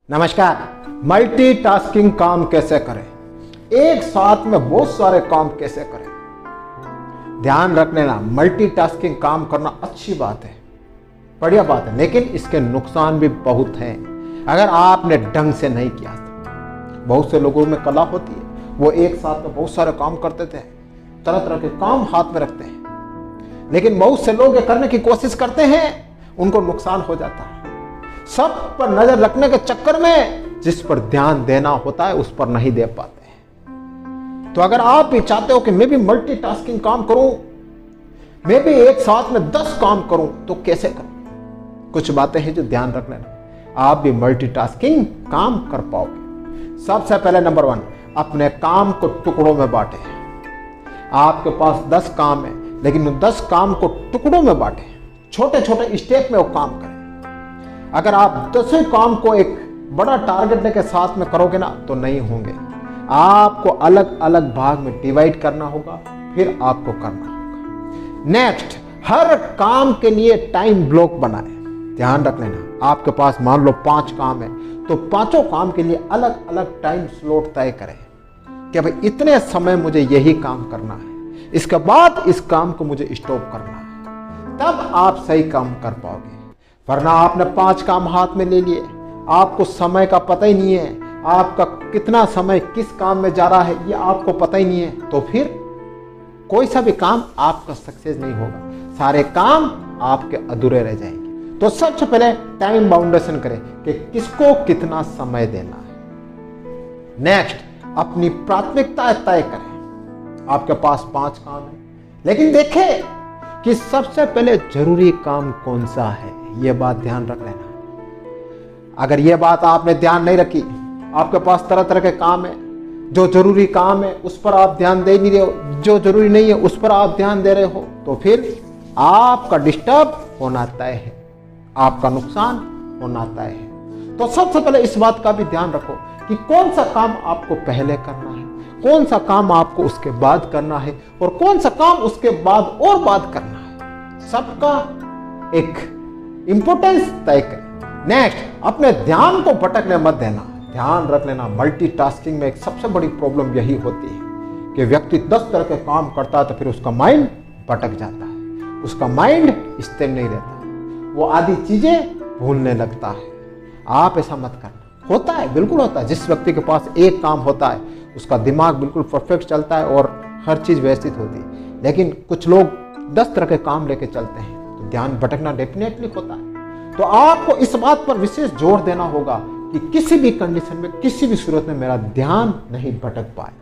नमस्कार। मल्टीटास्किंग काम कैसे करें, एक साथ में बहुत सारे काम कैसे करें। ध्यान रख लेना, मल्टीटास्किंग काम करना अच्छी बात है, बढ़िया बात है, लेकिन इसके नुकसान भी बहुत हैं अगर आपने ढंग से नहीं किया तो। बहुत से लोगों में कला होती है, वो एक साथ में बहुत सारे काम करते थे, तरह तरह के काम हाथ में रखते हैं, लेकिन बहुत से लोग ये करने की कोशिश करते हैं, उनको नुकसान हो जाता है। सब पर नजर रखने के चक्कर में जिस पर ध्यान देना होता है उस पर नहीं दे पाते हैं। तो अगर आप भी चाहते हो कि मैं भी मल्टीटास्किंग काम करूं, मैं भी एक साथ में 10 काम करूं, तो कैसे करूं? कुछ बातें हैं जो ध्यान रख लेना, आप भी मल्टीटास्किंग काम कर पाओगे। सबसे पहले नंबर 1, अपने काम को टुकड़ों में बांटे। आपके पास 10 काम है, लेकिन उन 10 काम को टुकड़ों में बांटे, छोटे छोटे स्टेप में वो काम करें। अगर आप 10 काम को एक बड़ा टारगेट लेके साथ में करोगे ना, तो नहीं होंगे। आपको अलग अलग भाग में डिवाइड करना होगा, फिर आपको करना होगा। नेक्स्ट, हर काम के लिए टाइम ब्लॉक बनाएं। ध्यान रख लेना, आपके पास मान लो 5 काम है, तो 5 काम के लिए अलग अलग टाइम स्लॉट तय करें कि भाई इतने समय मुझे यही काम करना है, इसके बाद इस काम को मुझे स्टॉप करना है, तब आप सही काम कर पाओगे। वरना आपने 5 काम हाथ में ले लिए, आपको समय का पता ही नहीं है, आपका कितना समय किस काम में जा रहा है ये आपको पता ही नहीं है, तो फिर कोई सा भी काम आपका सक्सेस नहीं होगा, सारे काम आपके अधूरे रह जाएंगे। तो सबसे पहले टाइम बाउंडेशन करें कि किसको कितना समय देना है। नेक्स्ट, अपनी प्राथमिकता तय करें। आपके पास 5 काम है, लेकिन देखें कि सबसे पहले जरूरी काम कौन सा है, यह बात ध्यान रख लेना। अगर यह बात आपने ध्यान नहीं रखी, आपके पास तरह तरह के काम है, जो जरूरी काम है उस पर आप ध्यान दे नहीं रहे हो, जो जरूरी नहीं है उस पर आप ध्यान दे रहे हो, तो फिर आपका डिस्टर्ब होना तय है, आपका नुकसान होना तय है। तो सबसे पहले इस बात का भी ध्यान रखो कि कौन सा काम आपको पहले करना है, कौन सा काम आपको उसके बाद करना है, और कौन सा काम उसके बाद और बाद करना है। सबका एक इंपोर्टेंस तय करें। नेक्स्ट, अपने ध्यान को भटकने मत देना। ध्यान रख लेना, मल्टीटास्किंग में एक सबसे बड़ी प्रॉब्लम यही होती है कि व्यक्ति 10 तरह के काम करता है, तो फिर उसका माइंड भटक जाता है, उसका माइंड स्थिर नहीं रहता, वो आधी चीजें भूलने लगता है। आप ऐसा मत करना। होता है, बिल्कुल होता है, जिस व्यक्ति के पास एक काम होता है उसका दिमाग बिल्कुल परफेक्ट चलता है और हर चीज व्यवस्थित होती है, लेकिन कुछ लोग 10 तरह के काम लेके चलते हैं, तो ध्यान भटकना डेफिनेटली होता है। तो आपको इस बात पर विशेष जोर देना होगा कि किसी भी कंडीशन में, किसी भी सूरत में मेरा ध्यान नहीं भटक पाए।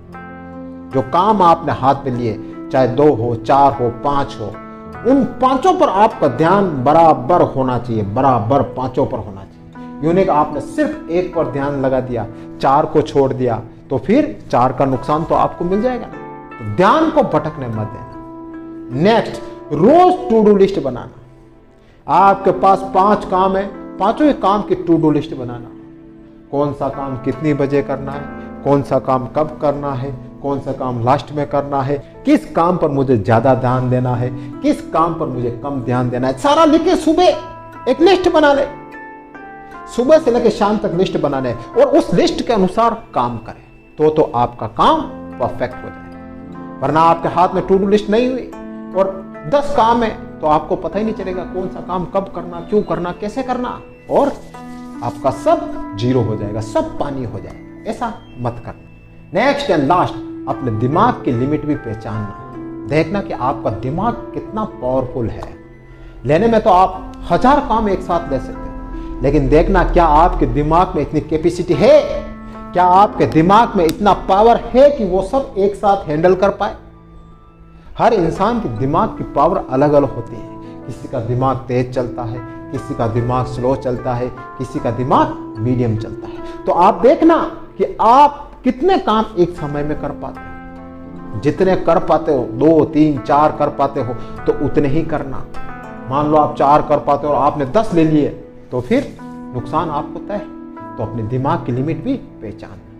जो काम आपने हाथ में लिए, चाहे 2 हो, 4 हो, 5 हो, उन 5 पर आपका ध्यान बराबर होना चाहिए, बराबर 5 पर होना चाहिए। यूं नहीं कि आपने सिर्फ एक पर ध्यान लगा दिया, 4 को छोड़ दिया, तो फिर 4 का नुकसान तो आपको मिल जाएगा। तो ध्यान को भटकने मत देना। नेक्स्ट, रोज टू डू लिस्ट बनाना। आपके पास 5 काम है, 5 काम की टू डू लिस्ट बनाना। कौन सा काम कितनी बजे करना है, कौन सा काम कब करना है, कौन सा काम लास्ट में करना है, किस काम पर मुझे ज्यादा ध्यान देना है, किस काम पर मुझे कम ध्यान देना है, सारा लिखे सुबह एक लिस्ट बना ले। सुबह से लेकर शाम तक लिस्ट बना ले और उस लिस्ट के अनुसार काम करें, तो आपका काम परफेक्ट हो जाएगा। वरना आपके हाथ में टू डू लिस्ट नहीं हुई और 10 काम है, तो आपको पता ही नहीं चलेगा कौन सा काम कब करना, क्यों करना, कैसे करना, और आपका सब जीरो हो जाएगा, सब पानी हो जाएगा। ऐसा मत करना। नेक्स्ट एंड लास्ट, अपने दिमाग की लिमिट भी पहचानना। देखना कि आपका दिमाग कितना पावरफुल है। लेने में तो आप 1000 काम एक साथ ले सकते हैं, लेकिन देखना क्या आपके दिमाग में इतनी कैपेसिटी है, क्या आपके दिमाग में इतना पावर है कि वो सब एक साथ हैंडल कर पाए। हर इंसान के दिमाग की पावर अलग अलग होती है। किसी का दिमाग तेज चलता है, किसी का दिमाग स्लो चलता है, किसी का दिमाग मीडियम चलता है। तो आप देखना कि आप कितने काम एक समय में कर पाते हो। जितने कर पाते हो, 2, 3, 4 कर पाते हो, तो उतने ही करना। मान लो आप 4 कर पाते हो और आपने 10 ले लिए, तो फिर नुकसान आपको तय है। तो अपने दिमाग की लिमिट भी पहचानना।